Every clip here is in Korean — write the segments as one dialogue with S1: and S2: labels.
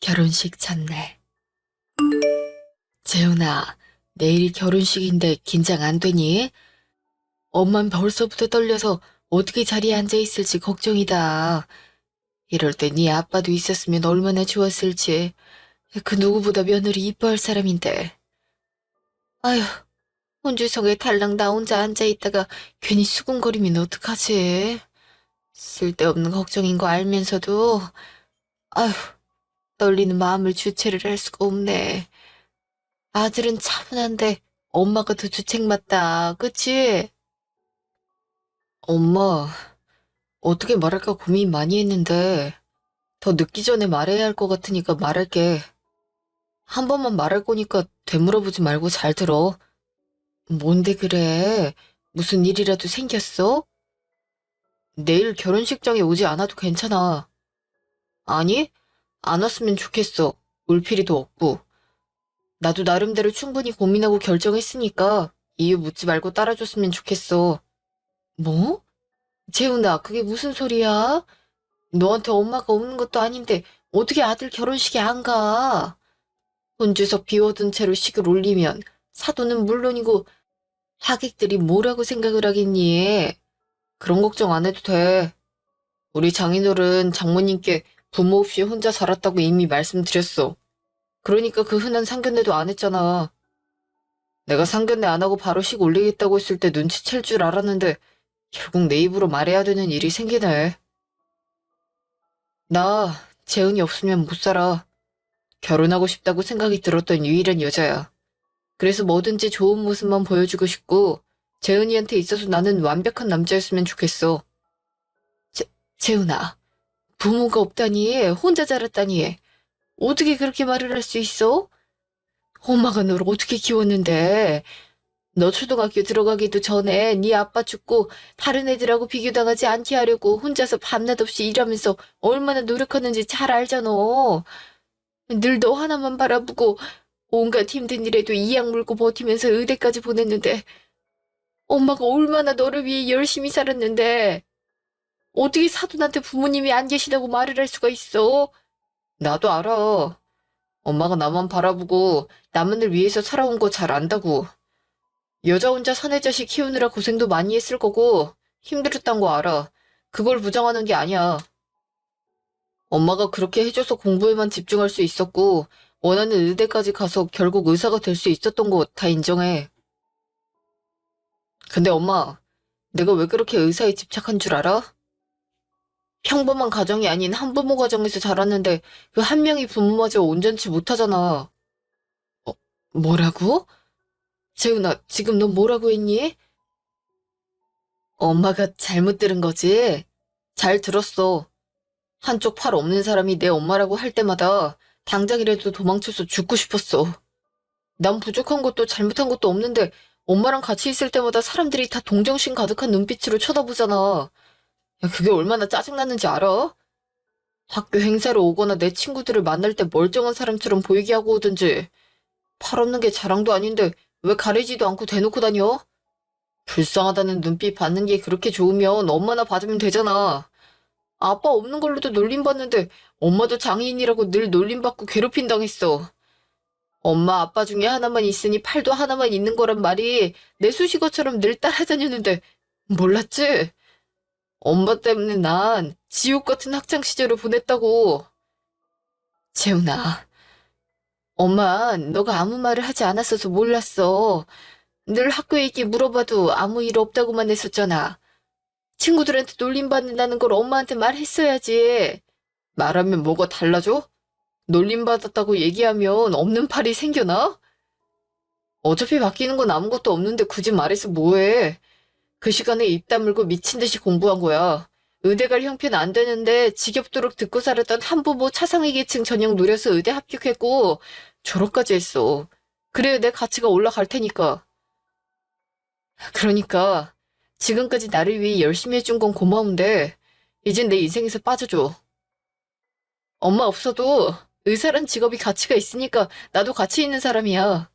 S1: 결혼식 전날. 재훈아, 내일이 결혼식인데 긴장 안 되니? 엄만 벌써부터 떨려서 어떻게 자리에 앉아 있을지 걱정이다. 이럴 때 네 아빠도 있었으면 얼마나 좋았을지. 그 누구보다 며느리 이뻐할 사람인데. 아휴, 혼주석에 달랑 나 혼자 앉아 있다가 괜히 수군거리면 어떡하지? 쓸데없는 걱정인 거 알면서도 아휴, 떨리는 마음을 주체를 할 수가 없네. 아들은 차분한데 엄마가 더 주책 맞다. 그치? 엄마, 어떻게 말할까 고민 많이 했는데 더 늦기 전에 말해야 할 것 같으니까 말할게. 한 번만 말할 거니까 되물어보지 말고 잘 들어. 뭔데 그래? 무슨 일이라도 생겼어? 내일 결혼식장에 오지 않아도 괜찮아. 아니, 안 왔으면 좋겠어. 올 필요도 없고. 나도 나름대로 충분히 고민하고 결정했으니까 이유 묻지 말고 따라줬으면 좋겠어. 뭐? 재훈아, 그게 무슨 소리야? 너한테 엄마가 없는 것도 아닌데 어떻게 아들 결혼식에 안 가? 혼주석 비워둔 채로 식을 올리면 사돈은 물론이고 하객들이 뭐라고 생각을 하겠니? 그런 걱정 안 해도 돼. 우리 장인어른 장모님께 부모 없이 혼자 살았다고 이미 말씀드렸어. 그러니까 그 흔한 상견례도 안 했잖아. 내가 상견례 안 하고 바로 식 올리겠다고 했을 때 눈치챌 줄 알았는데 결국 내 입으로 말해야 되는 일이 생기네. 나 재은이 없으면 못 살아. 결혼하고 싶다고 생각이 들었던 유일한 여자야. 그래서 뭐든지 좋은 모습만 보여주고 싶고 재은이한테 있어서 나는 완벽한 남자였으면 좋겠어. 재, 재은아, 부모가 없다니, 혼자 자랐다니. 어떻게 그렇게 말을 할 수 있어? 엄마가 너를 어떻게 키웠는데? 너 초등학교 들어가기도 전에 네 아빠 죽고 다른 애들하고 비교당하지 않게 하려고 혼자서 밤낮 없이 일하면서 얼마나 노력하는지 잘 알잖아. 늘 너 하나만 바라보고 온갖 힘든 일에도 이악 물고 버티면서 의대까지 보냈는데 엄마가 얼마나 너를 위해 열심히 살았는데 어떻게 사돈한테 부모님이 안 계시다고 말을 할 수가 있어? 나도 알아. 엄마가 나만 바라보고 남만을 위해서 살아온 거 잘 안다고. 여자 혼자 사내 자식 키우느라 고생도 많이 했을 거고 힘들었단 거 알아. 그걸 부정하는 게 아니야. 엄마가 그렇게 해줘서 공부에만 집중할 수 있었고 원하는 의대까지 가서 결국 의사가 될 수 있었던 거 다 인정해. 근데 엄마, 내가 왜 그렇게 의사에 집착한 줄 알아? 평범한 가정이 아닌 한부모 가정에서 자랐는데 그 한 명이 부모마저 온전치 못하잖아. 어, 뭐라고? 재훈아, 지금 너 뭐라고 했니? 엄마가 잘못 들은 거지? 잘 들었어. 한쪽 팔 없는 사람이 내 엄마라고 할 때마다 당장이라도 도망쳐서 죽고 싶었어. 난 부족한 것도 잘못한 것도 없는데 엄마랑 같이 있을 때마다 사람들이 다 동정심 가득한 눈빛으로 쳐다보잖아. 야, 그게 얼마나 짜증났는지 알아? 학교 행사로 오거나 내 친구들을 만날 때 멀쩡한 사람처럼 보이게 하고 오든지 팔 없는 게 자랑도 아닌데 왜 가리지도 않고 대놓고 다녀? 불쌍하다는 눈빛 받는 게 그렇게 좋으면 엄마나 받으면 되잖아. 아빠 없는 걸로도 놀림받는데 엄마도 장애인이라고 늘 놀림받고 괴롭힘 당했어. 엄마 아빠 중에 하나만 있으니 팔도 하나만 있는 거란 말이 내 수식어처럼 늘 따라다녔는데 몰랐지? 엄마 때문에 난 지옥 같은 학창 시절을 보냈다고. 재훈아, 엄마 너가 아무 말을 하지 않았어서 몰랐어. 늘 학교 얘기 물어봐도 아무 일 없다고만 했었잖아. 친구들한테 놀림받는다는 걸 엄마한테 말했어야지. 말하면 뭐가 달라져? 놀림받았다고 얘기하면 없는 팔이 생겨나? 어차피 바뀌는 건 아무것도 없는데 굳이 말해서 뭐해. 그 시간에 입 다물고 미친 듯이 공부한 거야. 의대 갈 형편 안 되는데 지겹도록 듣고 살았던 한부모 차상위 계층 전형 노려서 의대 합격했고 졸업까지 했어. 그래야 내 가치가 올라갈 테니까. 그러니까 지금까지 나를 위해 열심히 해준 건 고마운데 이젠 내 인생에서 빠져줘. 엄마 없어도 의사란 직업이 가치가 있으니까 나도 가치 있는 사람이야.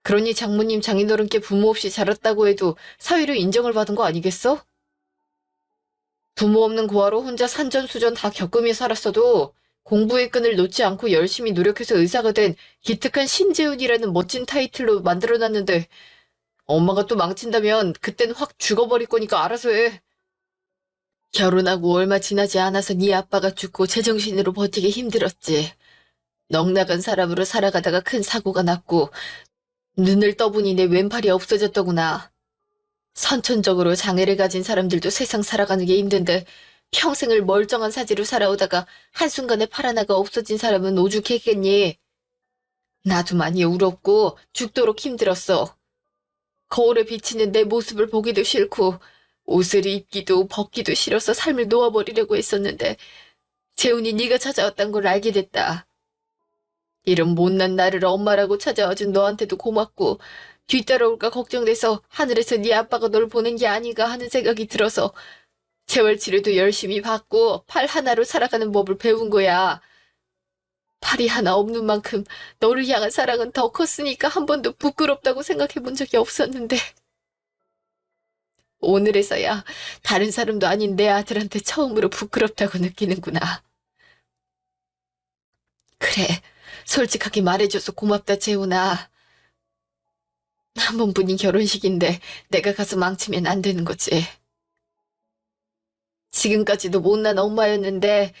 S1: 그러니 장모님 장인어른께 부모 없이 자랐다고 해도 사회로 인정을 받은 거 아니겠어? 부모 없는 고아로 혼자 산전수전 다 겪으며 살았어도 공부의 끈을 놓지 않고 열심히 노력해서 의사가 된 기특한 신재훈이라는 멋진 타이틀로 만들어놨는데 엄마가 또 망친다면 그땐 확 죽어버릴 거니까 알아서 해. 결혼하고 얼마 지나지 않아서 네 아빠가 죽고 제정신으로 버티기 힘들었지. 넉나간 사람으로 살아가다가 큰 사고가 났고 눈을 떠보니 내 왼팔이 없어졌더구나. 선천적으로 장애를 가진 사람들도 세상 살아가는 게 힘든데 평생을 멀쩡한 사지로 살아오다가 한순간에 팔 하나가 없어진 사람은 오죽했겠니. 나도 많이 울었고 죽도록 힘들었어. 거울에 비치는 내 모습을 보기도 싫고 옷을 입기도 벗기도 싫어서 삶을 놓아버리려고 했었는데 재훈이 네가 찾아왔단 걸 알게 됐다. 이런 못난 나를 엄마라고 찾아와준 너한테도 고맙고 뒤따라올까 걱정돼서 하늘에서 네 아빠가 널 보낸 게 아닌가 하는 생각이 들어서 재활치료도 열심히 받고 팔 하나로 살아가는 법을 배운 거야. 팔이 하나 없는 만큼 너를 향한 사랑은 더 컸으니까 한 번도 부끄럽다고 생각해 본 적이 없었는데 오늘에서야 다른 사람도 아닌 내 아들한테 처음으로 부끄럽다고 느끼는구나. 그래, 솔직하게 말해줘서 고맙다, 재훈아. 한 번뿐인 결혼식인데 내가 가서 망치면 안 되는 거지. 지금까지도 못난 엄마였는데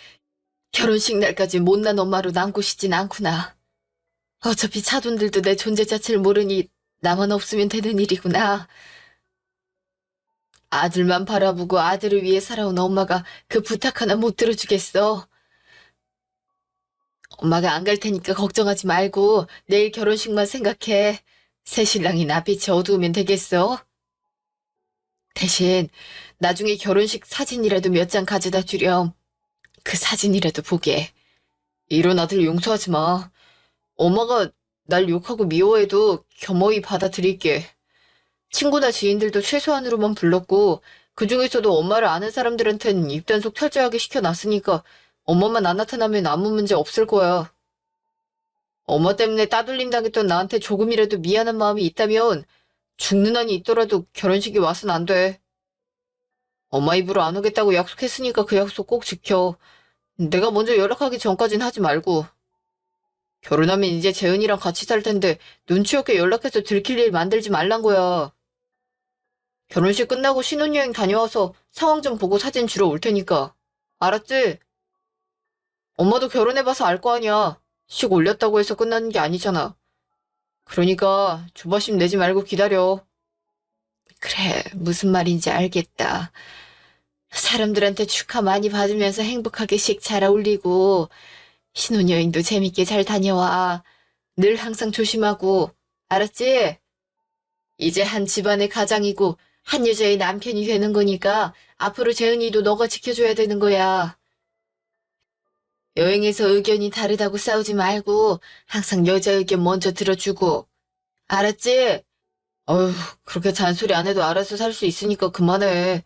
S1: 결혼식 날까지 못난 엄마로 남고 싶진 않구나. 어차피 차돈들도 내 존재 자체를 모르니 나만 없으면 되는 일이구나. 아들만 바라보고 아들을 위해 살아온 엄마가 그 부탁 하나 못 들어주겠어. 엄마가 안 갈 테니까 걱정하지 말고 내일 결혼식만 생각해. 새 신랑이 낯빛이 어두우면 되겠어? 대신 나중에 결혼식 사진이라도 몇 장 가져다 주렴. 그 사진이라도 보게. 이런 아들 용서하지 마. 엄마가 날 욕하고 미워해도 겸허히 받아들일게. 친구나 지인들도 최소한으로만 불렀고 그중에서도 엄마를 아는 사람들한텐 입단속 철저하게 시켜놨으니까 엄마만 안 나타나면 아무 문제 없을 거야. 엄마 때문에 따돌림 당했던 나한테 조금이라도 미안한 마음이 있다면 죽는 한이 있더라도 결혼식에 와선 안 돼. 엄마 입으로 안 오겠다고 약속했으니까 그 약속 꼭 지켜. 내가 먼저 연락하기 전까진 하지 말고. 결혼하면 이제 재은이랑 같이 살 텐데 눈치 없게 연락해서 들킬 일 만들지 말란 거야. 결혼식 끝나고 신혼여행 다녀와서 상황 좀 보고 사진 주러 올 테니까. 알았지? 엄마도 결혼해봐서 알 거 아니야. 식 올렸다고 해서 끝나는 게 아니잖아. 그러니까 조바심 내지 말고 기다려. 그래, 무슨 말인지 알겠다. 사람들한테 축하 많이 받으면서 행복하게 식 잘 어울리고 신혼여행도 재밌게 잘 다녀와. 늘 항상 조심하고. 알았지? 이제 한 집안의 가장이고 한 여자의 남편이 되는 거니까 앞으로 재은이도 너가 지켜줘야 되는 거야. 여행에서 의견이 다르다고 싸우지 말고 항상 여자 의견 먼저 들어주고. 알았지? 어휴, 그렇게 잔소리 안 해도 알아서 살 수 있으니까 그만해.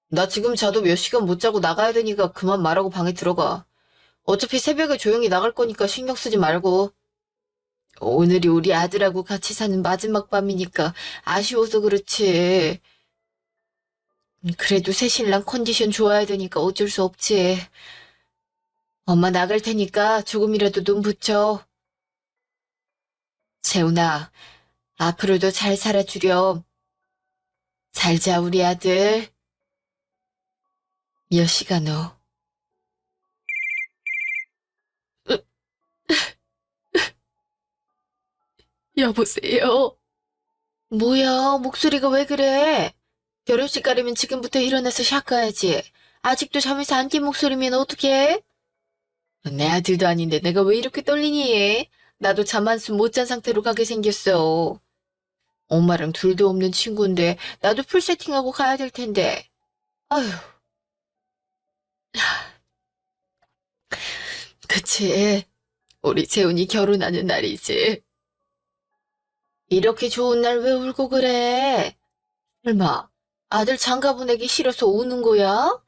S1: 나 지금 자도 몇 시간 못 자고 나가야 되니까 그만 말하고 방에 들어가. 어차피 새벽에 조용히 나갈 거니까 신경 쓰지 말고. 오늘이 우리 아들하고 같이 사는 마지막 밤이니까 아쉬워서 그렇지. 그래도 새 신랑 컨디션 좋아야 되니까 어쩔 수 없지. 엄마 나갈 테니까 조금이라도 눈 붙여. 재훈아, 앞으로도 잘 살아주렴. 잘 자, 우리 아들. 몇 시간 후. 여보세요? 뭐야, 목소리가 왜 그래? 결혼식 가려면 지금부터 일어나서 샥 가야지. 아직도 잠에서 안 깬 목소리면 어떡해? 내 아들도 아닌데 내가 왜 이렇게 떨리니? 나도 잠 한숨 못 잔 상태로 가게 생겼어. 엄마랑 둘도 없는 친구인데 나도 풀 세팅하고 가야 될 텐데. 아휴. 그치. 우리 재훈이 결혼하는 날이지. 이렇게 좋은 날 왜 울고 그래? 설마 아들 장가 보내기 싫어서 우는 거야?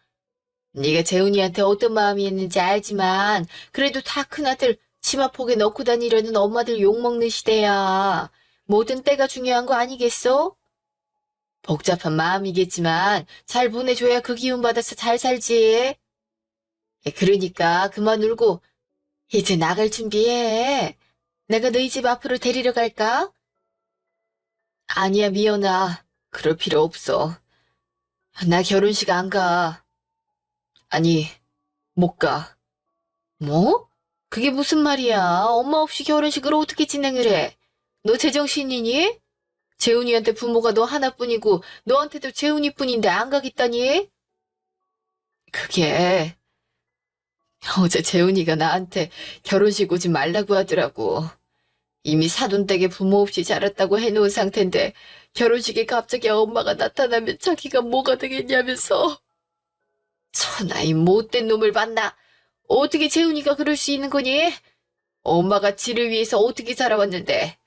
S1: 네가 재훈이한테 어떤 마음이었는지 알지만 그래도 다 큰아들 치마폭에 넣고 다니려는 엄마들 욕먹는 시대야. 뭐든 때가 중요한 거 아니겠어? 복잡한 마음이겠지만 잘 보내줘야 그 기운 받아서 잘 살지. 그러니까 그만 울고 이제 나갈 준비해. 내가 너희 집 앞으로 데리러 갈까? 아니야, 미연아. 그럴 필요 없어. 나 결혼식 안 가. 아니, 못 가. 뭐? 그게 무슨 말이야? 엄마 없이 결혼식을 어떻게 진행을 해? 너 제정신이니? 재훈이한테 부모가 너 하나뿐이고 너한테도 재훈이뿐인데 안 가겠다니? 그게 어제 재훈이가 나한테 결혼식 오지 말라고 하더라고. 이미 사돈댁에 부모 없이 자랐다고 해놓은 상태인데 결혼식에 갑자기 엄마가 나타나면 자기가 뭐가 되겠냐면서. 천하 이 못된 놈을 봤나? 어떻게 재훈이가 그럴 수 있는 거니? 엄마가 지를 위해서 어떻게 살아왔는데.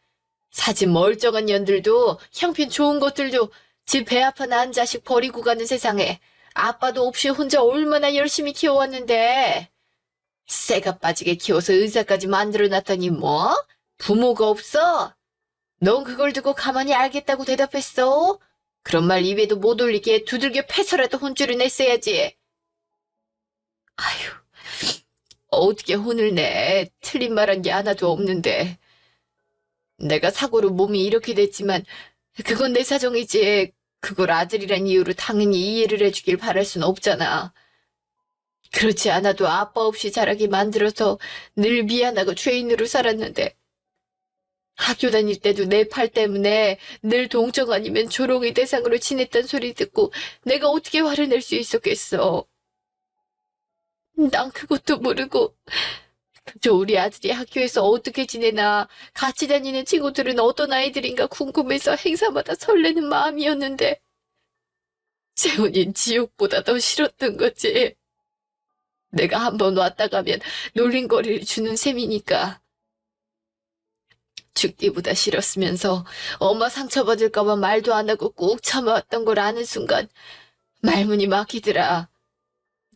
S1: 사진 멀쩡한 년들도 형편 좋은 것들도 집 배 아파 낳은 자식 버리고 가는 세상에 아빠도 없이 혼자 얼마나 열심히 키워왔는데. 새가 빠지게 키워서 의사까지 만들어놨더니 뭐? 부모가 없어? 넌 그걸 두고 가만히 알겠다고 대답했어? 그런 말 입에도 못 올리게 두들겨 패서라도 혼쭐을 냈어야지. 아휴, 어떻게 혼을 내? 틀린 말한 게 하나도 없는데. 내가 사고로 몸이 이렇게 됐지만 그건 내 사정이지. 그걸 아들이란 이유로 당연히 이해를 해주길 바랄 순 없잖아. 그렇지 않아도 아빠 없이 자라게 만들어서 늘 미안하고 죄인으로 살았는데 학교 다닐 때도 내 팔 때문에 늘 동정 아니면 조롱의 대상으로 지냈단 소리 듣고 내가 어떻게 화를 낼 수 있었겠어. 난 그것도 모르고 그저 우리 아들이 학교에서 어떻게 지내나 같이 다니는 친구들은 어떤 아이들인가 궁금해서 행사마다 설레는 마음이었는데 재훈이는 지옥보다 더 싫었던 거지. 내가 한번 왔다 가면 놀림거리를 주는 셈이니까. 죽기보다 싫었으면서 엄마 상처받을까봐 말도 안 하고 꾹 참아왔던 걸 아는 순간 말문이 막히더라.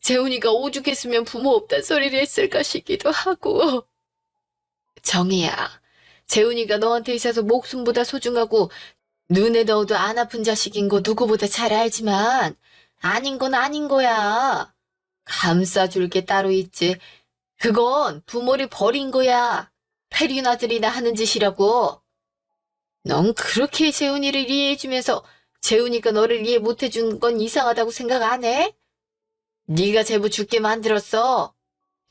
S1: 재훈이가 오죽했으면 부모 없단 소리를 했을까 싶기도 하고. 정희야, 재훈이가 너한테 있어서 목숨보다 소중하고 눈에 넣어도 안 아픈 자식인 거 누구보다 잘 알지만 아닌 건 아닌 거야. 감싸줄 게 따로 있지. 그건 부모를 버린 거야. 패륜 아들이나 하는 짓이라고. 넌 그렇게 재훈이를 이해해주면서 재훈이가 너를 이해 못해준 건 이상하다고 생각 안 해? 네가 제부 죽게 만들었어.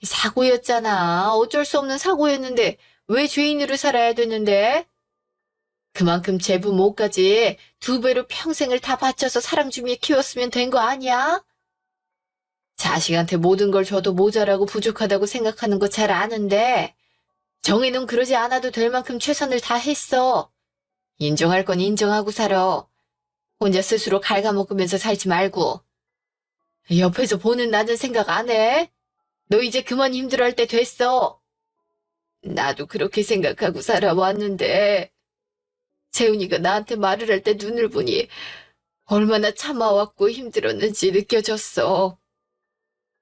S1: 사고였잖아. 어쩔 수 없는 사고였는데 왜 죄인으로 살아야 되는데? 그만큼 제부 못까지 2배로 평생을 다 바쳐서 사랑 주며 키웠으면 된 거 아니야? 자식한테 모든 걸 줘도 모자라고 부족하다고 생각하는 거 잘 아는데 정희는 그러지 않아도 될 만큼 최선을 다했어. 인정할 건 인정하고 살아. 혼자 스스로 갉아먹으면서 살지 말고. 옆에서 보는 나는 생각 안 해? 너 이제 그만 힘들어할 때 됐어. 나도 그렇게 생각하고 살아왔는데 재훈이가 나한테 말을 할 때 눈을 보니 얼마나 참아왔고 힘들었는지 느껴졌어.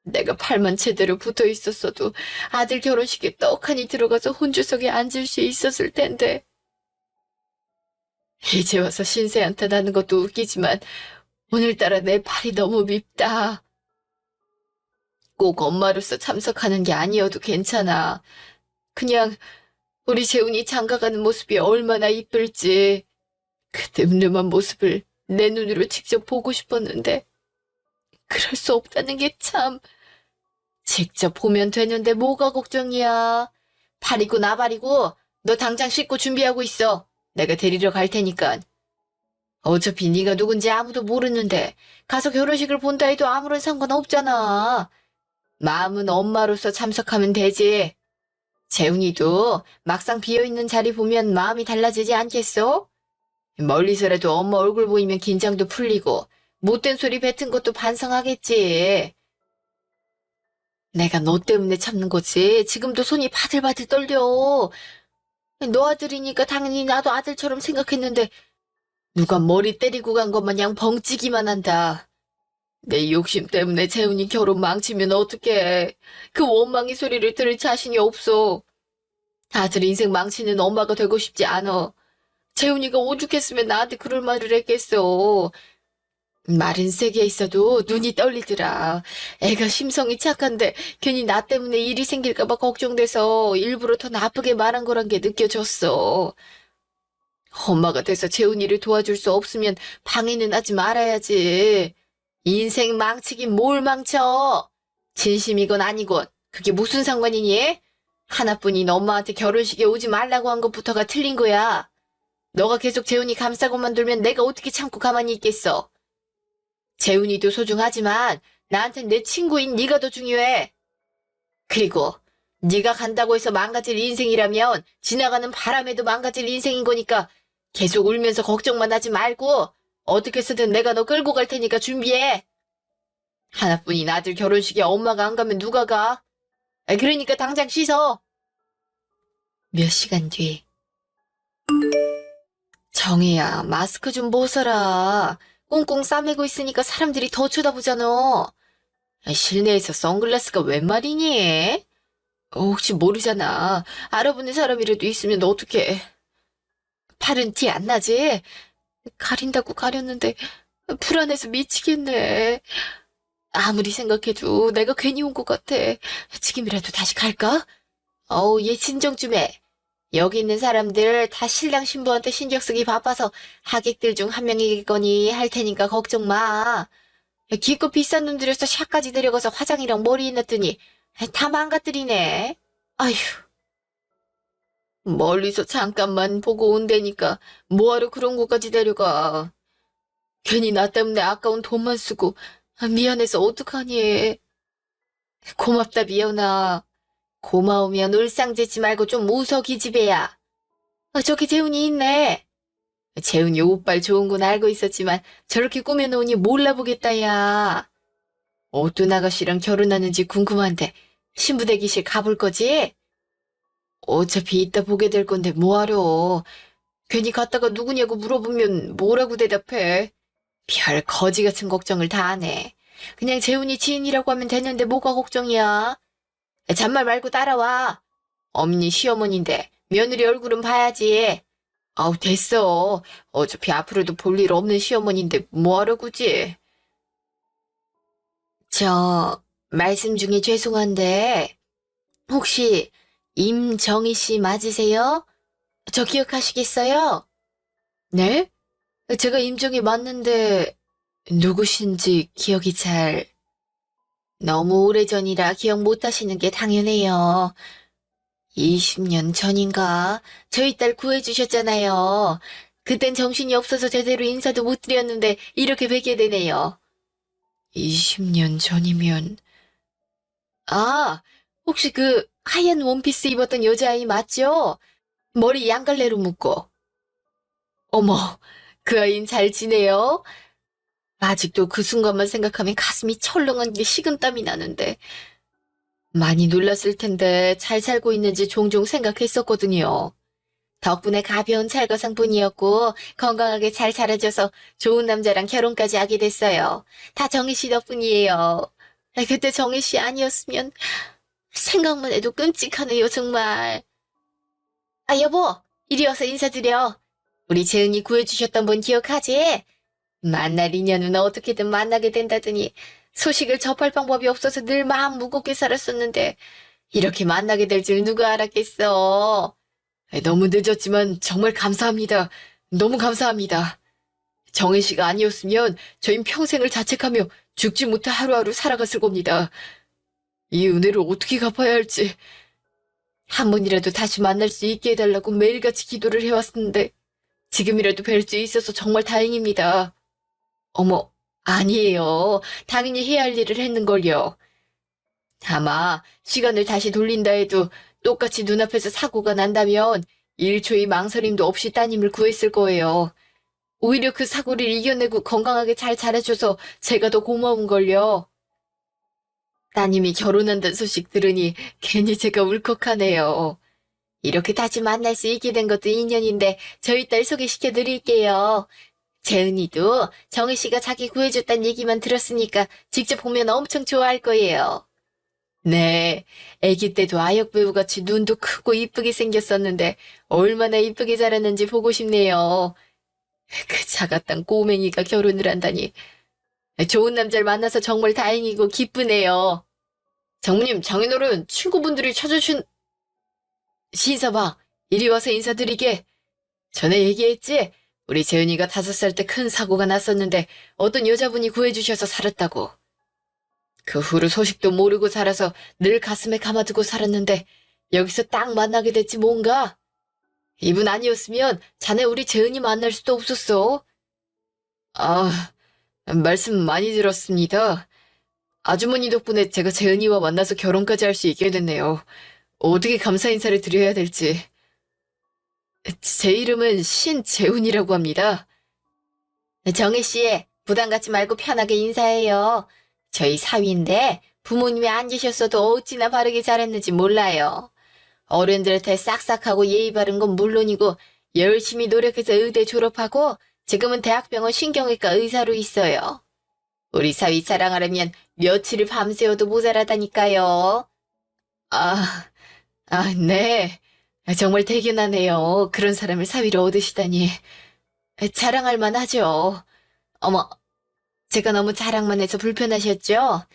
S1: 내가 팔만 제대로 붙어 있었어도 아들 결혼식에 떡하니 들어가서 혼주석에 앉을 수 있었을 텐데. 이제 와서 신세한테 나는 것도 웃기지만 오늘따라 내 팔이 너무 밉다. 꼭 엄마로서 참석하는 게 아니어도 괜찮아. 그냥 우리 재훈이 장가가는 모습이 얼마나 이쁠지 그 늠름한 모습을 내 눈으로 직접 보고 싶었는데 그럴 수 없다는 게 참. 직접 보면 되는데 뭐가 걱정이야. 팔이고 나발이고 너 당장 씻고 준비하고 있어. 내가 데리러 갈 테니까. 어차피 네가 누군지 아무도 모르는데 가서 결혼식을 본다 해도 아무런 상관없잖아. 마음은 엄마로서 참석하면 되지. 재훈이도 막상 비어있는 자리 보면 마음이 달라지지 않겠어? 멀리서라도 엄마 얼굴 보이면 긴장도 풀리고 못된 소리 뱉은 것도 반성하겠지. 내가 너 때문에 참는 거지. 지금도 손이 바들바들 떨려. 너 아들이니까 당연히 나도 아들처럼 생각했는데 누가 머리 때리고 간 것 마냥 벙찌기만 한다. 내 욕심 때문에 재훈이 결혼 망치면 어떡해. 그 원망의 소리를 들을 자신이 없어. 아들 인생 망치는 엄마가 되고 싶지 않아. 재훈이가 오죽했으면 나한테 그럴 말을 했겠어. 말은 세게 있어도 눈이 떨리더라. 애가 심성이 착한데 괜히 나 때문에 일이 생길까봐 걱정돼서 일부러 더 나쁘게 말한 거란 게 느껴졌어. 엄마가 돼서 재훈이를 도와줄 수 없으면 방해는 하지 말아야지. 인생 망치긴 뭘 망쳐. 진심이건 아니건 그게 무슨 상관이니? 하나뿐인 엄마한테 결혼식에 오지 말라고 한 것부터가 틀린 거야. 너가 계속 재훈이 감싸고만 돌면 내가 어떻게 참고 가만히 있겠어. 재훈이도 소중하지만 나한텐 내 친구인 네가 더 중요해. 그리고 네가 간다고 해서 망가질 인생이라면 지나가는 바람에도 망가질 인생인 거니까 계속 울면서 걱정만 하지 말고 어떻게 해서든 내가 너 끌고 갈 테니까 준비해. 하나뿐인 아들 결혼식에 엄마가 안 가면 누가 가? 그러니까 당장 씻어. 몇 시간 뒤. 정혜야, 마스크 좀 벗어라. 꽁꽁 싸매고 있으니까 사람들이 더 쳐다보잖아. 실내에서 선글라스가 웬 말이니? 혹시 모르잖아. 알아보는 사람이라도 있으면 어떡해. 팔은 티 안 나지? 가린다고 가렸는데 불안해서 미치겠네. 아무리 생각해도 내가 괜히 온 것 같아. 지금이라도 다시 갈까? 얘 진정 좀 해. 여기 있는 사람들 다 신랑 신부한테 신경 쓰기 바빠서 하객들 중 한 명이겠거니 할 테니까 걱정 마. 기껏 비싼 돈 들여서 샤까지 데려가서 화장이랑 머리 해놨더니 다 망가뜨리네. 아휴. 멀리서 잠깐만 보고 온다니까 뭐하러 그런 곳까지 데려가. 괜히 나 때문에 아까운 돈만 쓰고 미안해서 어떡하니. 고맙다 미연아. 고마우면 울상짓지 말고 좀 웃어 기집애야. 저기 재훈이 있네. 재훈이 옷발 좋은 건 알고 있었지만 저렇게 꾸며놓으니 몰라보겠다 야. 어떤 아가씨랑 결혼하는지 궁금한데 신부 대기실 가볼 거지? 어차피 이따 보게 될 건데 뭐하러. 괜히 갔다가 누구냐고 물어보면 뭐라고 대답해. 별 거지 같은 걱정을 다 하네. 그냥 재훈이 지인이라고 하면 되는데 뭐가 걱정이야. 잔말 말고 따라와. 어머니 시어머니인데 며느리 얼굴은 봐야지. 아우 됐어. 어차피 앞으로도 볼 일 없는 시어머니인데 뭐하러 굳이. 말씀 중에 죄송한데 혹시 임정희 씨 맞으세요? 저 기억하시겠어요? 네? 제가 임정희 맞는데 누구신지 기억이 잘... 너무 오래전이라 기억 못하시는 게 당연해요. 20년 전인가 저희 딸 구해주셨잖아요. 그땐 정신이 없어서 제대로 인사도 못 드렸는데 이렇게 뵙게 되네요. 20년 전이면... 아, 혹시 그 하얀 원피스 입었던 여자아이 맞죠? 머리 양갈래로 묶고. 어머, 그 아이는 잘 지내요? 아직도 그 순간만 생각하면 가슴이 철렁한 게 식은땀이 나는데. 많이 놀랐을 텐데 잘 살고 있는지 종종 생각했었거든요. 덕분에 가벼운 찰거상뿐이었고 건강하게 잘 자라줘서 좋은 남자랑 결혼까지 하게 됐어요. 다 정희 씨 덕분이에요. 그때 정희 씨 아니었으면 생각만 해도 끔찍하네요, 정말. 여보, 이리 와서 인사드려. 우리 재은이 구해주셨던 분 기억하지? 만날 인연은 어떻게든 만나게 된다더니 소식을 접할 방법이 없어서 늘 마음 무겁게 살았었는데 이렇게 만나게 될 줄 누가 알았겠어. 너무 늦었지만 정말 감사합니다. 너무 감사합니다. 정혜 씨가 아니었으면 저희 평생을 자책하며 죽지 못해 하루하루 살아갔을 겁니다. 이 은혜를 어떻게 갚아야 할지. 한 번이라도 다시 만날 수 있게 해달라고 매일같이 기도를 해왔었는데 지금이라도 뵐 수 있어서 정말 다행입니다. 어머, 아니에요. 당연히 해야 할 일을 했는걸요. 아마 시간을 다시 돌린다 해도 똑같이 눈앞에서 사고가 난다면 1초의 망설임도 없이 따님을 구했을 거예요. 오히려 그 사고를 이겨내고 건강하게 잘 자라줘서 제가 더 고마운걸요. 따님이 결혼한다는 소식 들으니 괜히 제가 울컥하네요. 이렇게 다시 만날 수 있게 된 것도 인연인데 저희 딸 소개시켜 드릴게요. 재은이도 정희 씨가 자기 구해줬단 얘기만 들었으니까 직접 보면 엄청 좋아할 거예요. 네, 아기 때도 아역 배우같이 눈도 크고 이쁘게 생겼었는데 얼마나 이쁘게 자랐는지 보고 싶네요. 그 작았던 꼬맹이가 결혼을 한다니 좋은 남자를 만나서 정말 다행이고 기쁘네요. 장모님, 장인어른, 친구분들이 찾으신... 신서방, 이리 와서 인사드리게. 전에 얘기했지? 우리 재은이가 5살 때 큰 사고가 났었는데 어떤 여자분이 구해주셔서 살았다고. 그 후로 소식도 모르고 살아서 늘 가슴에 감아두고 살았는데 여기서 딱 만나게 됐지 뭔가. 이분 아니었으면 자네 우리 재은이 만날 수도 없었어. 아, 말씀 많이 들었습니다. 아주머니 덕분에 제가 재은이와 만나서 결혼까지 할 수 있게 됐네요. 어떻게 감사 인사를 드려야 될지. 제 이름은 신재훈이라고 합니다. 정혜씨, 부담 갖지 말고 편하게 인사해요. 저희 사위인데 부모님이 안 계셨어도 어찌나 바르게 잘했는지 몰라요. 어른들한테 싹싹하고 예의 바른 건 물론이고 열심히 노력해서 의대 졸업하고 지금은 대학병원 신경외과 의사로 있어요. 우리 사위 자랑하려면 며칠을 밤새워도 모자라다니까요. 네. 정말 대견하네요. 그런 사람을 사위로 얻으시다니. 자랑할 만하죠. 어머, 제가 너무 자랑만 해서 불편하셨죠?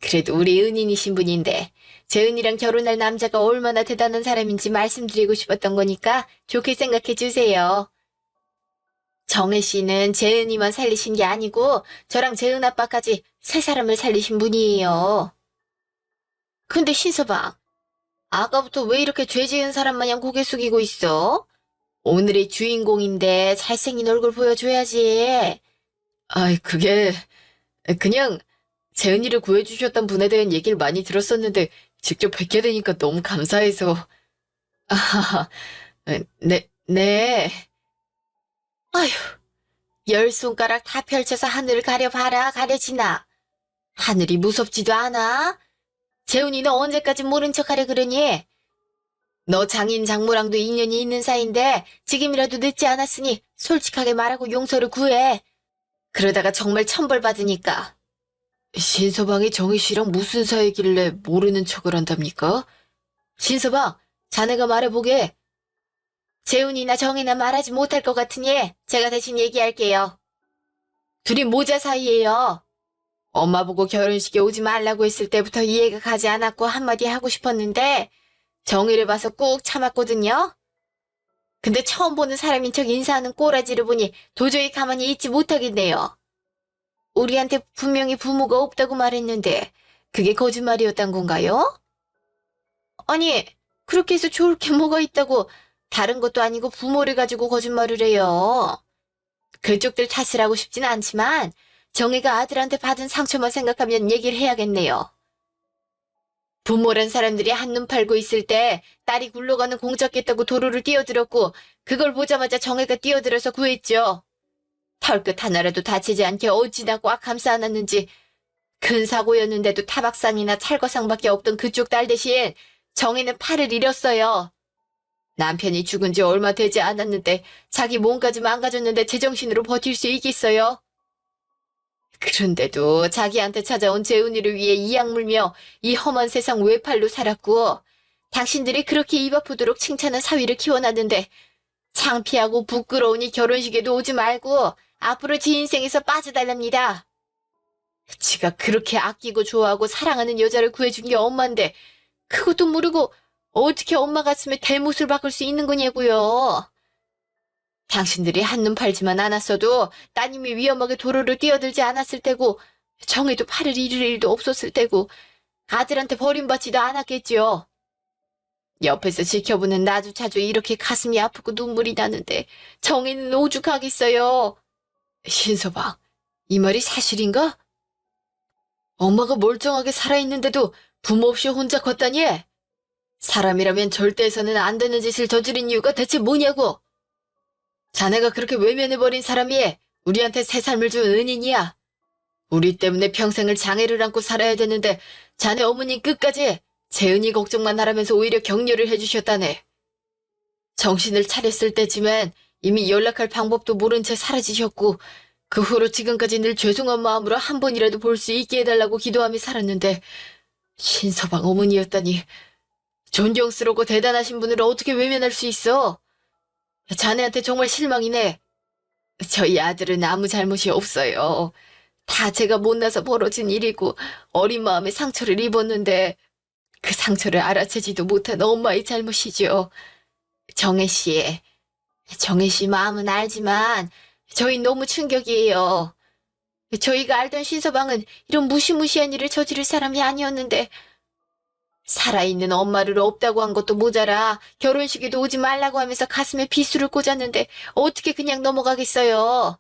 S1: 그래도 우리 은인이신 분인데 재은이랑 결혼할 남자가 얼마나 대단한 사람인지 말씀드리고 싶었던 거니까 좋게 생각해 주세요. 정혜 씨는 재은이만 살리신 게 아니고 저랑 재은 아빠까지 3사람을 살리신 분이에요. 근데 신서방, 아까부터 왜 이렇게 죄 지은 사람 마냥 고개 숙이고 있어? 오늘의 주인공인데 잘생긴 얼굴 보여줘야지. 그게 그냥 재은이를 구해주셨던 분에 대한 얘기를 많이 들었었는데 직접 뵙게 되니까 너무 감사해서. 아, 네. 아휴, 10손가락 다 펼쳐서 하늘을 가려봐라, 가려지나. 하늘이 무섭지도 않아? 재훈이 너 언제까지 모른 척하려 그러니? 너 장인 장모랑도 인연이 있는 사이인데 지금이라도 늦지 않았으니 솔직하게 말하고 용서를 구해. 그러다가 정말 천벌 받으니까. 신서방이 정희 씨랑 무슨 사이길래 모르는 척을 한답니까? 신서방, 자네가 말해보게. 재훈이나 정희나 말하지 못할 것 같으니 제가 대신 얘기할게요. 둘이 모자 사이예요. 엄마 보고 결혼식에 오지 말라고 했을 때부터 이해가 가지 않았고 한마디 하고 싶었는데 정의를 봐서 꾹 참았거든요. 근데 처음 보는 사람인 척 인사하는 꼬라지를 보니 도저히 가만히 있지 못하겠네요. 우리한테 분명히 부모가 없다고 말했는데 그게 거짓말이었단 건가요? 아니, 그렇게 해서 좋을 게 뭐가 있다고 다른 것도 아니고 부모를 가지고 거짓말을 해요. 그쪽들 탓을 하고 싶진 않지만 정혜가 아들한테 받은 상처만 생각하면 얘기를 해야겠네요. 부모란 사람들이 한눈 팔고 있을 때 딸이 굴러가는 공작겠다고 도로를 뛰어들었고 그걸 보자마자 정혜가 뛰어들어서 구했죠. 털끝 하나라도 다치지 않게 어찌나 꽉 감싸 안았는지. 큰 사고였는데도 타박상이나 찰거상밖에 없던 그쪽 딸 대신 정혜는 팔을 잃었어요. 남편이 죽은 지 얼마 되지 않았는데 자기 몸까지 망가졌는데 제정신으로 버틸 수 있겠어요? 그런데도 자기한테 찾아온 재훈이를 위해 이악 물며 이 험한 세상 외팔로 살았고 당신들이 그렇게 입 아프도록 칭찬한 사위를 키워놨는데 창피하고 부끄러우니 결혼식에도 오지 말고 앞으로 제 인생에서 빠져달랍니다. 지가 그렇게 아끼고 좋아하고 사랑하는 여자를 구해준 게 엄마인데 그것도 모르고 어떻게 엄마 가슴에 대못을 박을 수 있는 거냐고요. 당신들이 한눈 팔지만 않았어도 따님이 위험하게 도로를 뛰어들지 않았을 테고 정혜도 팔을 잃을 일도 없었을 테고 아들한테 버림받지도 않았겠지요. 옆에서 지켜보는 나조차도 이렇게 가슴이 아프고 눈물이 나는데 정혜는 오죽하겠어요. 신서방, 이 말이 사실인가? 엄마가 멀쩡하게 살아있는데도 부모 없이 혼자 컸다니? 사람이라면 절대 해서는 안 되는 짓을 저지른 이유가 대체 뭐냐고? 자네가 그렇게 외면해버린 사람이 우리한테 새 삶을 준 은인이야. 우리 때문에 평생을 장애를 안고 살아야 되는데 자네 어머니 끝까지 재은이 걱정만 하라면서 오히려 격려를 해주셨다네. 정신을 차렸을 때쯤엔 이미 연락할 방법도 모른 채 사라지셨고 그 후로 지금까지 늘 죄송한 마음으로 한 번이라도 볼 수 있게 해달라고 기도하며 살았는데 신서방 어머니였다니. 존경스럽고 대단하신 분을 어떻게 외면할 수 있어? 자네한테 정말 실망이네. 저희 아들은 아무 잘못이 없어요. 다 제가 못나서 벌어진 일이고 어린 마음에 상처를 입었는데 그 상처를 알아채지도 못한 엄마의 잘못이죠. 정혜 씨, 정혜 씨 마음은 알지만 저희 너무 충격이에요. 저희가 알던 신서방은 이런 무시무시한 일을 저지를 사람이 아니었는데 살아있는 엄마를 없다고 한 것도 모자라 결혼식에도 오지 말라고 하면서 가슴에 비수를 꽂았는데 어떻게 그냥 넘어가겠어요.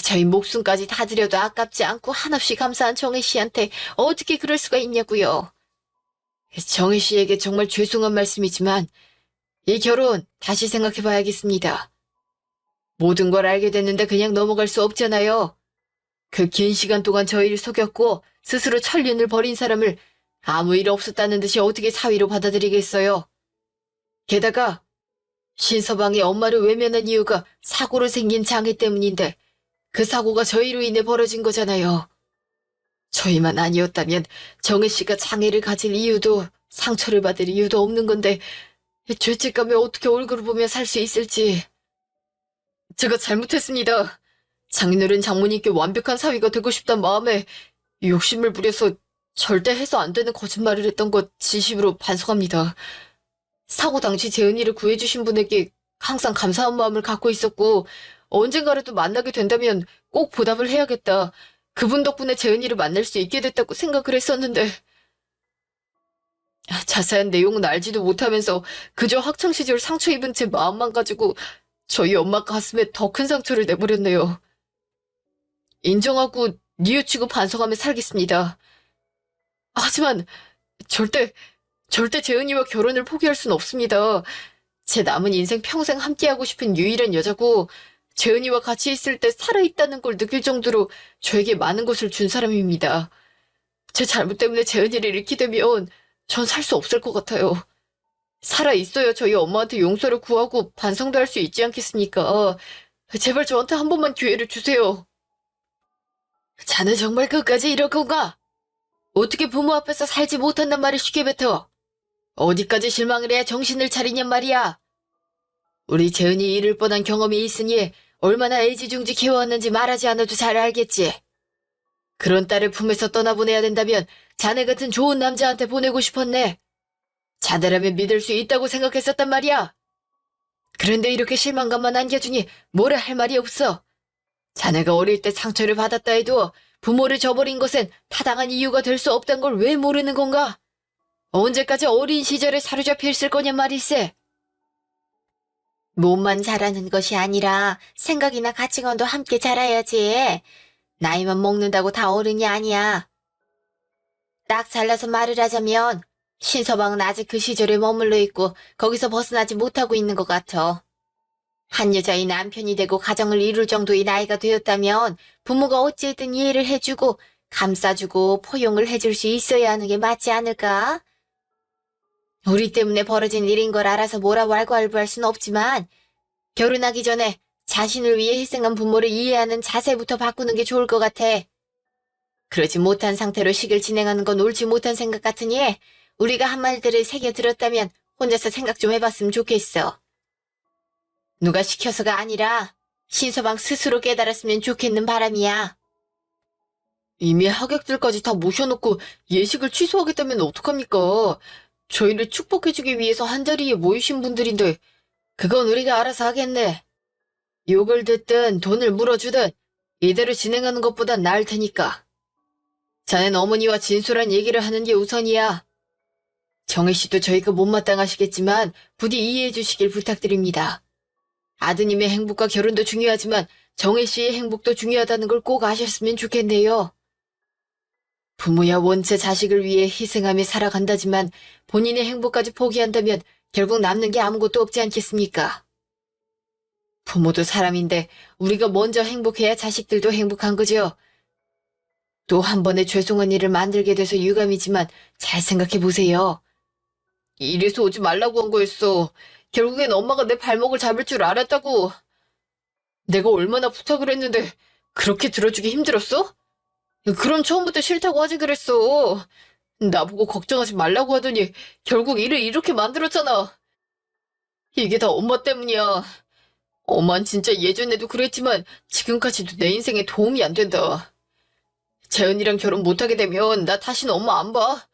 S1: 저희 목숨까지 다 드려도 아깝지 않고 한없이 감사한 정혜 씨한테 어떻게 그럴 수가 있냐고요. 정혜 씨에게 정말 죄송한 말씀이지만 이 결혼 다시 생각해봐야겠습니다. 모든 걸 알게 됐는데 그냥 넘어갈 수 없잖아요. 그 긴 시간 동안 저희를 속였고 스스로 천륜을 벌인 사람을 아무 일 없었다는 듯이 어떻게 사위로 받아들이겠어요. 게다가 신서방이 엄마를 외면한 이유가 사고로 생긴 장애 때문인데 그 사고가 저희로 인해 벌어진 거잖아요. 저희만 아니었다면 정혜 씨가 장애를 가질 이유도 상처를 받을 이유도 없는 건데 죄책감에 어떻게 얼굴을 보며 살 수 있을지. 제가 잘못했습니다. 장인어른 장모님께 완벽한 사위가 되고 싶단 마음에 욕심을 부려서 절대 해서 안 되는 거짓말을 했던 것 진심으로 반성합니다. 사고 당시 재은이를 구해주신 분에게 항상 감사한 마음을 갖고 있었고 언젠가라도 만나게 된다면 꼭 보답을 해야겠다. 그분 덕분에 재은이를 만날 수 있게 됐다고 생각을 했었는데 자세한 내용은 알지도 못하면서 그저 학창시절 상처 입은 제 마음만 가지고 저희 엄마 가슴에 더 큰 상처를 내버렸네요. 인정하고 뉘우치고 반성하며 살겠습니다. 하지만 절대 재은이와 결혼을 포기할 순 없습니다. 제 남은 인생 평생 함께하고 싶은 유일한 여자고 재은이와 같이 있을 때 살아있다는 걸 느낄 정도로 저에게 많은 것을 준 사람입니다. 제 잘못 때문에 재은이를 잃게 되면 전 살 수 없을 것 같아요. 살아있어야 저희 엄마한테 용서를 구하고 반성도 할 수 있지 않겠습니까? 제발 저한테 한 번만 기회를 주세요. 자네 정말 끝까지 이럴 건가? 어떻게 부모 앞에서 살지 못한단 말을 쉽게 뱉어? 어디까지 실망을 해야 정신을 차리냔 말이야. 우리 재은이 잃을 뻔한 경험이 있으니 얼마나 애지중지해왔는지 말하지 않아도 잘 알겠지. 그런 딸을 품에서 떠나보내야 된다면 자네 같은 좋은 남자한테 보내고 싶었네. 자네라면 믿을 수 있다고 생각했었단 말이야. 그런데 이렇게 실망감만 안겨주니 뭐라 할 말이 없어. 자네가 어릴 때 상처를 받았다 해도 부모를 저버린 것은 타당한 이유가 될 수 없단 걸 왜 모르는 건가? 언제까지 어린 시절에 사로잡혀 있을 거냔 말일세. 몸만 자라는 것이 아니라 생각이나 가치관도 함께 자라야지. 나이만 먹는다고 다 어른이 아니야. 딱 잘라서 말을 하자면 신서방은 아직 그 시절에 머물러 있고 거기서 벗어나지 못하고 있는 것 같아. 한 여자의 남편이 되고 가정을 이룰 정도의 나이가 되었다면 부모가 어찌든 이해를 해주고 감싸주고 포용을 해줄 수 있어야 하는 게 맞지 않을까? 우리 때문에 벌어진 일인 걸 알아서 뭐라 왈가왈부할 순 없지만 결혼하기 전에 자신을 위해 희생한 부모를 이해하는 자세부터 바꾸는 게 좋을 것 같아. 그러지 못한 상태로 식을 진행하는 건 옳지 못한 생각 같으니 우리가 한 말들을 새겨 들었다면 혼자서 생각 좀 해봤으면 좋겠어. 누가 시켜서가 아니라 신서방 스스로 깨달았으면 좋겠는 바람이야. 이미 하객들까지 다 모셔놓고 예식을 취소하겠다면 어떡합니까? 저희를 축복해주기 위해서 한자리에 모이신 분들인데 그건 우리가 알아서 하겠네. 욕을 듣든 돈을 물어주든 이대로 진행하는 것보단 나을 테니까. 자넨 어머니와 진솔한 얘기를 하는 게 우선이야. 정혜 씨도 저희가 못마땅하시겠지만 부디 이해해 주시길 부탁드립니다. 아드님의 행복과 결혼도 중요하지만 정혜 씨의 행복도 중요하다는 걸 꼭 아셨으면 좋겠네요. 부모야 원체 자식을 위해 희생하며 살아간다지만 본인의 행복까지 포기한다면 결국 남는 게 아무것도 없지 않겠습니까? 부모도 사람인데 우리가 먼저 행복해야 자식들도 행복한 거죠. 또 한 번의 죄송한 일을 만들게 돼서 유감이지만 잘 생각해 보세요. 이래서 오지 말라고 한 거였어. 결국엔 엄마가 내 발목을 잡을 줄 알았다고. 내가 얼마나 부탁을 했는데 그렇게 들어주기 힘들었어? 그럼 처음부터 싫다고 하지 그랬어. 나보고 걱정하지 말라고 하더니 결국 일을 이렇게 만들었잖아. 이게 다 엄마 때문이야. 엄만 진짜 예전에도 그랬지만 지금까지도 내 인생에 도움이 안 된다. 재은이랑 결혼 못하게 되면 나 다시는 엄마 안 봐.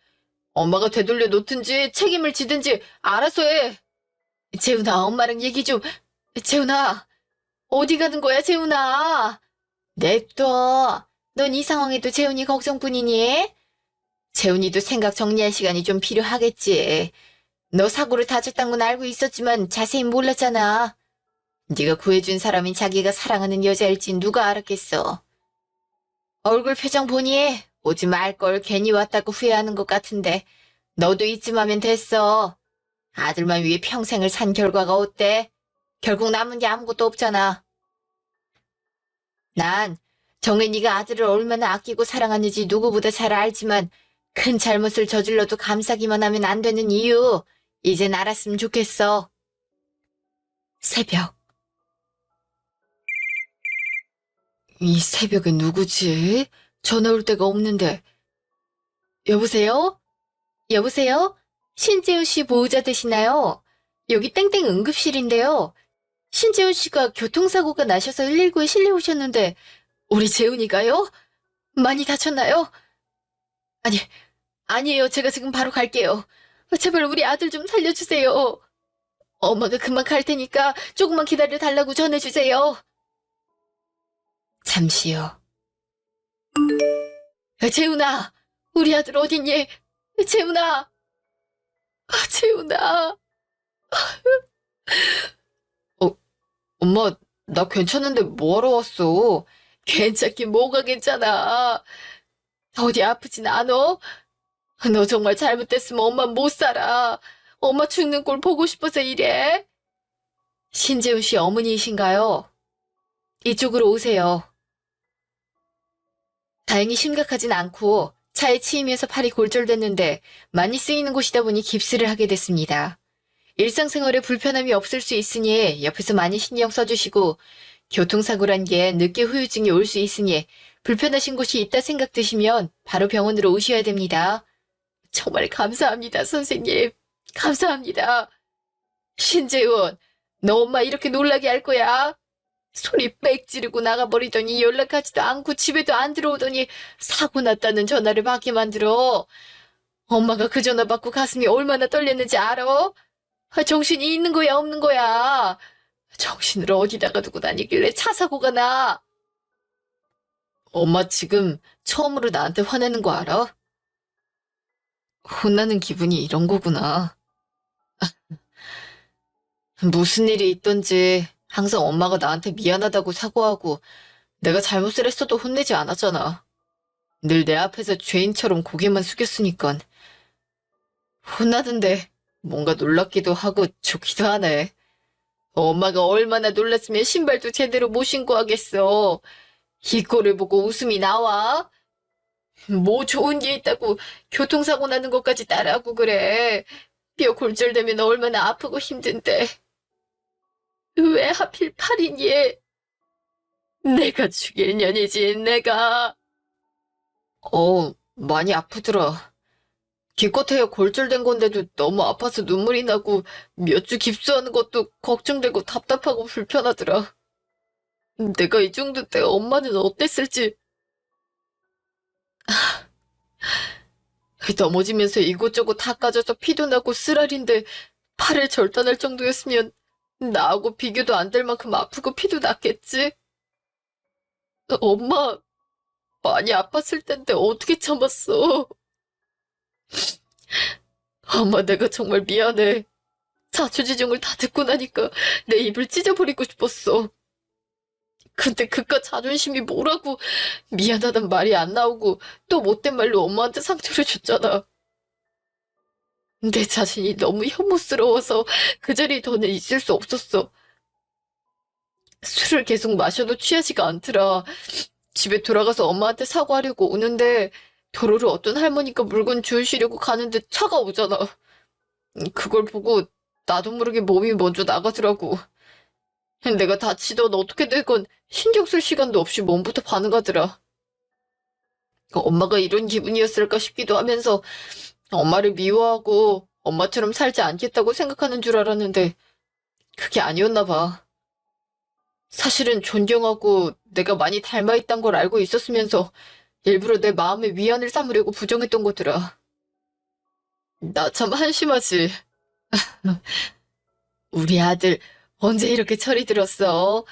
S1: 엄마가 되돌려 놓든지 책임을 지든지 알아서 해. 재훈아, 엄마랑 얘기 좀. 재훈아, 어디 가는 거야, 재훈아? 냅둬. 넌 이 상황에도 재훈이 걱정뿐이니? 재훈이도 생각 정리할 시간이 좀 필요하겠지. 너 사고를 다쳤다는 건 알고 있었지만 자세히 몰랐잖아. 네가 구해준 사람이 자기가 사랑하는 여자일진 누가 알았겠어. 얼굴 표정 보니 오지 말 걸 괜히 왔다고 후회하는 것 같은데 너도 이쯤 하면 됐어. 아들만 위해 평생을 산 결과가 어때? 결국 남은 게 아무것도 없잖아. 난 정은이가 아들을 얼마나 아끼고 사랑하는지 누구보다 잘 알지만 큰 잘못을 저질러도 감싸기만 하면 안 되는 이유 이젠 알았으면 좋겠어. 새벽. 이 새벽에 누구지? 전화 올 데가 없는데. 여보세요? 여보세요? 신재훈 씨 보호자 되시나요? 여기 땡땡 응급실인데요. 신재훈 씨가 교통사고가 나셔서 119에 실려 오셨는데 우리 재훈이가요? 많이 다쳤나요? 아니, 아니에요. 제가 지금 바로 갈게요. 제발 우리 아들 좀 살려주세요. 엄마가 금방 갈 테니까 조금만 기다려 달라고 전해주세요. 잠시요. 재훈아, 우리 아들 어딨니? 재훈아, 재훈아. 엄마, 나 괜찮은데 뭐하러 왔어? 괜찮긴 뭐가 괜찮아. 어디 아프진 않아? 너 정말 잘못됐으면 엄마 못 살아. 엄마 죽는 꼴 보고 싶어서 이래. 신재훈 씨 어머니이신가요? 이쪽으로 오세요. 다행히 심각하진 않고 차에 치이면서 팔이 골절됐는데 많이 쓰이는 곳이다 보니 깁스를 하게 됐습니다. 일상생활에 불편함이 없을 수 있으니 옆에서 많이 신경 써주시고 교통사고란 게 늦게 후유증이 올 수 있으니 불편하신 곳이 있다 생각드시면 바로 병원으로 오셔야 됩니다. 정말 감사합니다, 선생님. 감사합니다. 신재훈, 너 엄마 이렇게 놀라게 할 거야? 소리 빽 지르고 나가버리더니 연락하지도 않고 집에도 안 들어오더니 사고 났다는 전화를 받게 만들어. 엄마가 그 전화 받고 가슴이 얼마나 떨렸는지 알아? 정신이 있는 거야, 없는 거야? 정신을 어디다가 두고 다니길래 차 사고가 나? 엄마 지금 처음으로 나한테 화내는 거 알아? 혼나는 기분이 이런 거구나. 무슨 일이 있던지 항상 엄마가 나한테 미안하다고 사과하고 내가 잘못을 했어도 혼내지 않았잖아. 늘 내 앞에서 죄인처럼 고개만 숙였으니깐. 혼나던데 뭔가 놀랍기도 하고 좋기도 하네. 엄마가 얼마나 놀랐으면 신발도 제대로 못 신고 하겠어. 이 꼴을 보고 웃음이 나와? 뭐 좋은 게 있다고 교통사고 나는 것까지 따라하고 그래. 뼈 골절되면 얼마나 아프고 힘든데. 왜 하필 팔이니? 내가 죽일 년이지, 내가. 많이 아프더라. 기껏해야 골절된 건데도 너무 아파서 눈물이 나고 몇 주 깁스하는 것도 걱정되고 답답하고 불편하더라. 내가 이 정도 때 엄마는 어땠을지. 넘어지면서 이곳저곳 다 까져서 피도 나고 쓰라린데 팔을 절단할 정도였으면 나하고 비교도 안 될 만큼 아프고 피도 났겠지? 엄마, 많이 아팠을 텐데 어떻게 참았어? 엄마, 내가 정말 미안해. 자초지종을 다 듣고 나니까 내 입을 찢어버리고 싶었어. 근데 그깟 자존심이 뭐라고 미안하단 말이 안 나오고 또 못된 말로 엄마한테 상처를 줬잖아. 내 자신이 너무 혐오스러워서 그 자리에 더는 있을 수 없었어. 술을 계속 마셔도 취하지가 않더라. 집에 돌아가서 엄마한테 사과하려고 오는데 도로로 어떤 할머니가 물건 주우시려고 가는데 차가 오잖아. 그걸 보고 나도 모르게 몸이 먼저 나가더라고. 내가 다치던 어떻게 되건 신경 쓸 시간도 없이 몸부터 반응하더라. 엄마가 이런 기분이었을까 싶기도 하면서 엄마를 미워하고 엄마처럼 살지 않겠다고 생각하는 줄 알았는데 그게 아니었나 봐. 사실은 존경하고 내가 많이 닮아있단 걸 알고 있었으면서 일부러 내 마음에 위안을 삼으려고 부정했던 거더라. 나 참 한심하지. 우리 아들 언제 이렇게 철이 들었어?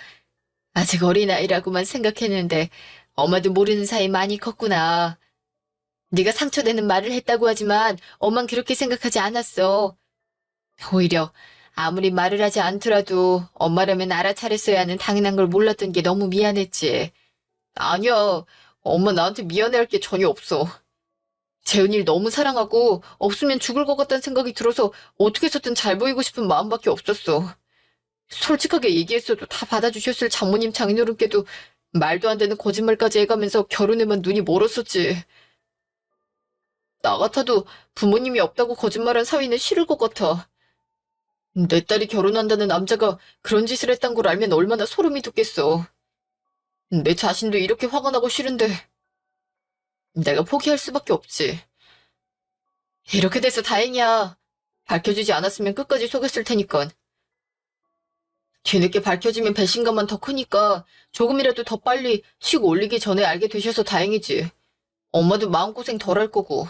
S1: 아직 어린아이라고만 생각했는데 엄마도 모르는 사이 많이 컸구나. 네가 상처되는 말을 했다고 하지만 엄만 그렇게 생각하지 않았어. 오히려 아무리 말을 하지 않더라도 엄마라면 알아차렸어야 하는 당연한 걸 몰랐던 게 너무 미안했지. 아니야. 엄마 나한테 미안해할 게 전혀 없어. 재은이를 너무 사랑하고 없으면 죽을 것 같다는 생각이 들어서 어떻게 해서든 잘 보이고 싶은 마음밖에 없었어. 솔직하게 얘기했어도 다 받아주셨을 장모님 장인어른께도 말도 안 되는 거짓말까지 해가면서 결혼에만 눈이 멀었었지. 나 같아도 부모님이 없다고 거짓말한 사위는 싫을 것 같아. 내 딸이 결혼한다는 남자가 그런 짓을 했단 걸 알면 얼마나 소름이 돋겠어. 내 자신도 이렇게 화가 나고 싫은데 내가 포기할 수밖에 없지. 이렇게 돼서 다행이야. 밝혀지지 않았으면 끝까지 속였을 테니까. 뒤늦게 밝혀지면 배신감만 더 크니까 조금이라도 더 빨리 식 올리기 전에 알게 되셔서 다행이지. 엄마도 마음고생 덜 할 거고.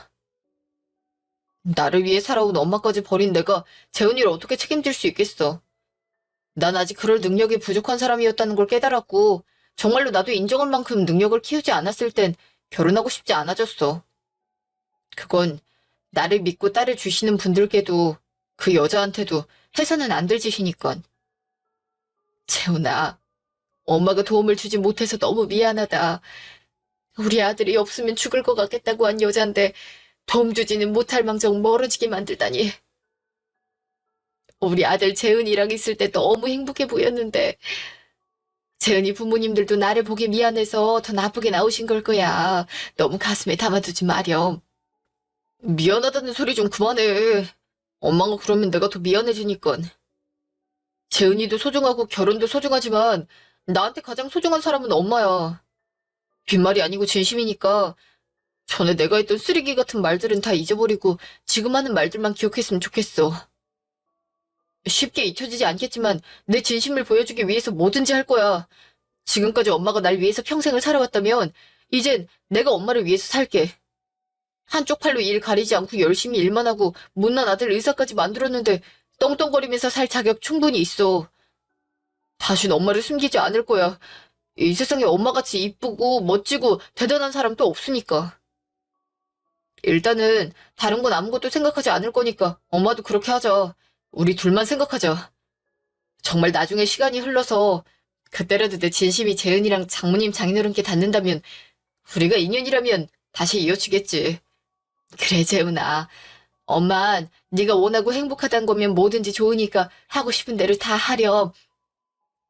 S1: 나를 위해 살아온 엄마까지 버린 내가 재훈이를 어떻게 책임질 수 있겠어. 난 아직 그럴 능력이 부족한 사람이었다는 걸 깨달았고 정말로 나도 인정할 만큼 능력을 키우지 않았을 땐 결혼하고 싶지 않아졌어. 그건 나를 믿고 딸을 주시는 분들께도 그 여자한테도 해서는 안 될 짓이니까. 재훈아, 엄마가 도움을 주지 못해서 너무 미안하다. 우리 아들이 없으면 죽을 것 같겠다고 한 여잔데 도움 주지는 못할 망정 멀어지게 만들다니. 우리 아들 재은이랑 있을 때 너무 행복해 보였는데 재은이 부모님들도 나를 보기 미안해서 더 나쁘게 나오신 걸 거야. 너무 가슴에 담아두지 마렴. 미안하다는 소리 좀 그만해. 엄마가 그러면 내가 더 미안해지니까. 재은이도 소중하고 결혼도 소중하지만 나한테 가장 소중한 사람은 엄마야. 빈말이 아니고 진심이니까 전에 내가 했던 쓰레기 같은 말들은 다 잊어버리고 지금 하는 말들만 기억했으면 좋겠어. 쉽게 잊혀지지 않겠지만 내 진심을 보여주기 위해서 뭐든지 할 거야. 지금까지 엄마가 날 위해서 평생을 살아왔다면 이젠 내가 엄마를 위해서 살게. 한쪽 팔로 일 가리지 않고 열심히 일만 하고 못난 아들 의사까지 만들었는데 떵떵거리면서 살 자격 충분히 있어. 다신 엄마를 숨기지 않을 거야. 이 세상에 엄마같이 이쁘고 멋지고 대단한 사람 또 없으니까. 일단은 다른 건 아무것도 생각하지 않을 거니까 엄마도 그렇게 하자. 우리 둘만 생각하자. 정말 나중에 시간이 흘러서 그때라도 내 진심이 재은이랑 장모님 장인어른께 닿는다면 우리가 인연이라면 다시 이어지겠지. 그래 재은아. 엄만 네가 원하고 행복하단 거면 뭐든지 좋으니까 하고 싶은 대로 다 하렴.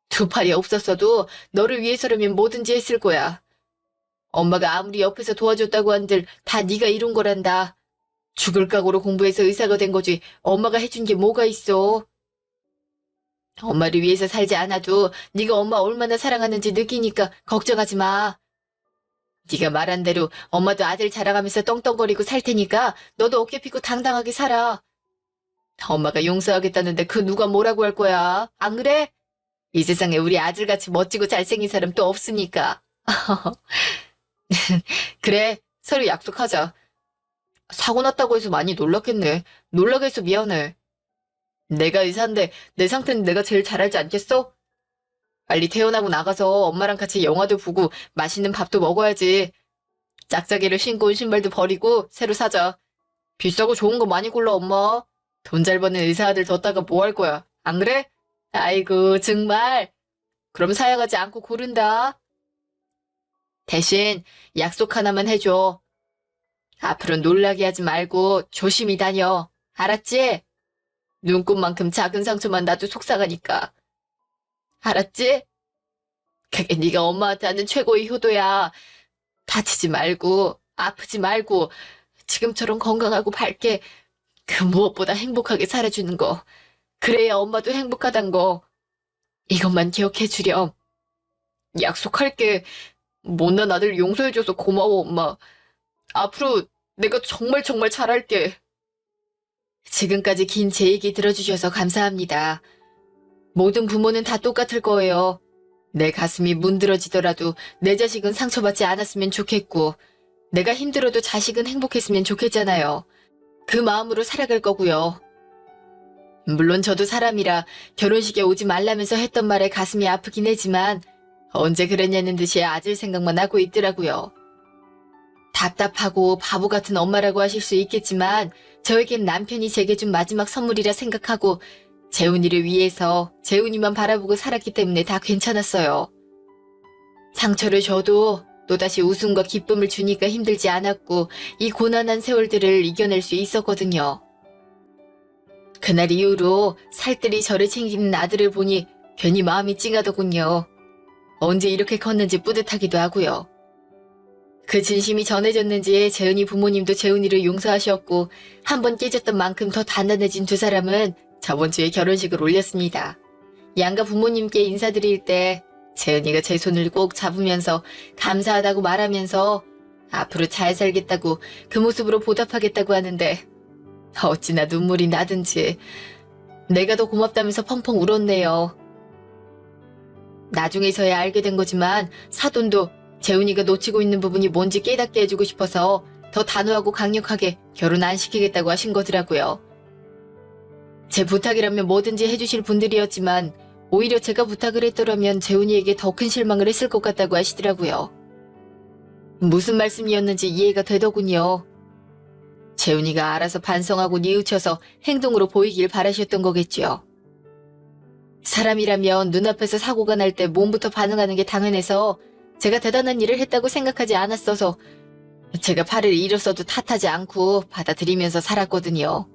S1: 두 팔이 없었어도 너를 위해서라면 뭐든지 했을 거야. 엄마가 아무리 옆에서 도와줬다고 한들 다 네가 이룬 거란다. 죽을 각오로 공부해서 의사가 된 거지 엄마가 해준 게 뭐가 있어. 엄마를 위해서 살지 않아도 네가 엄마 얼마나 사랑하는지 느끼니까 걱정하지 마. 네가 말한 대로 엄마도 아들 자랑하면서 떵떵거리고 살 테니까 너도 어깨 피고 당당하게 살아. 엄마가 용서하겠다는데 그 누가 뭐라고 할 거야. 안 그래? 이 세상에 우리 아들같이 멋지고 잘생긴 사람 또 없으니까. 그래, 서로 약속하자. 사고 났다고 해서 많이 놀랐겠네. 놀라게 해서 미안해. 내가 의사인데 내 상태는 내가 제일 잘 알지 않겠어? 빨리 퇴원하고 나가서 엄마랑 같이 영화도 보고 맛있는 밥도 먹어야지. 짝짝이를 신고 온 신발도 버리고 새로 사자. 비싸고 좋은 거 많이 골라 엄마. 돈 잘 버는 의사 아들 뒀다가 뭐 할 거야. 안 그래? 아이고 정말. 그럼 사양하지 않고 고른다. 대신 약속 하나만 해줘. 앞으로 놀라게 하지 말고 조심히 다녀. 알았지? 눈곱만큼 작은 상처만 나도 속상하니까. 알았지? 그게 네가 엄마한테 하는 최고의 효도야. 다치지 말고 아프지 말고 지금처럼 건강하고 밝게 그 무엇보다 행복하게 살아주는 거. 그래야 엄마도 행복하단 거. 이것만 기억해 주렴. 약속할게. 못난 아들 용서해줘서 고마워 엄마. 앞으로 내가 정말 정말 잘할게. 지금까지 긴 제 얘기 들어주셔서 감사합니다. 모든 부모는 다 똑같을 거예요. 내 가슴이 문드러지더라도 내 자식은 상처받지 않았으면 좋겠고 내가 힘들어도 자식은 행복했으면 좋겠잖아요. 그 마음으로 살아갈 거고요. 물론 저도 사람이라 결혼식에 오지 말라면서 했던 말에 가슴이 아프긴 하지만 언제 그랬냐는 듯이 아들 생각만 하고 있더라고요. 답답하고 바보 같은 엄마라고 하실 수 있겠지만 저에겐 남편이 제게 준 마지막 선물이라 생각하고 재훈이를 위해서 재훈이만 바라보고 살았기 때문에 다 괜찮았어요. 상처를 줘도 또다시 웃음과 기쁨을 주니까 힘들지 않았고 이 고난한 세월들을 이겨낼 수 있었거든요. 그날 이후로 살뜰히 저를 챙기는 아들을 보니 괜히 마음이 찡하더군요. 언제 이렇게 컸는지 뿌듯하기도 하고요. 그 진심이 전해졌는지 재훈이 부모님도 재훈이를 용서하셨고 한 번 깨졌던 만큼 더 단단해진 두 사람은 저번 주에 결혼식을 올렸습니다. 양가 부모님께 인사드릴 때 재훈이가 제 손을 꼭 잡으면서 감사하다고 말하면서 앞으로 잘 살겠다고 그 모습으로 보답하겠다고 하는데 어찌나 눈물이 나든지 내가 더 고맙다면서 펑펑 울었네요. 나중에서야 알게 된 거지만 사돈도 재훈이가 놓치고 있는 부분이 뭔지 깨닫게 해주고 싶어서 더 단호하고 강력하게 결혼 안 시키겠다고 하신 거더라고요. 제 부탁이라면 뭐든지 해주실 분들이었지만 오히려 제가 부탁을 했더라면 재훈이에게 더 큰 실망을 했을 것 같다고 하시더라고요. 무슨 말씀이었는지 이해가 되더군요. 재훈이가 알아서 반성하고 뉘우쳐서 행동으로 보이길 바라셨던 거겠죠. 사람이라면 눈앞에서 사고가 날 때 몸부터 반응하는 게 당연해서 제가 대단한 일을 했다고 생각하지 않았어서 제가 팔을 잃었어도 탓하지 않고 받아들이면서 살았거든요.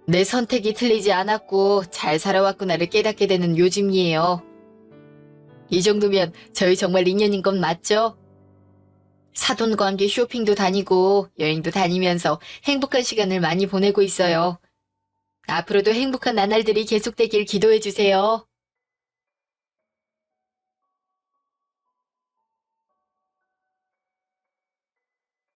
S1: 내 선택이 틀리지 않았고 잘 살아왔구나를 깨닫게 되는 요즘이에요. 이 정도면 저희 정말 인연인 건 맞죠? 사돈과 함께 쇼핑도 다니고 여행도 다니면서 행복한 시간을 많이 보내고 있어요. 앞으로도 행복한 나날들이 계속되길 기도해주세요.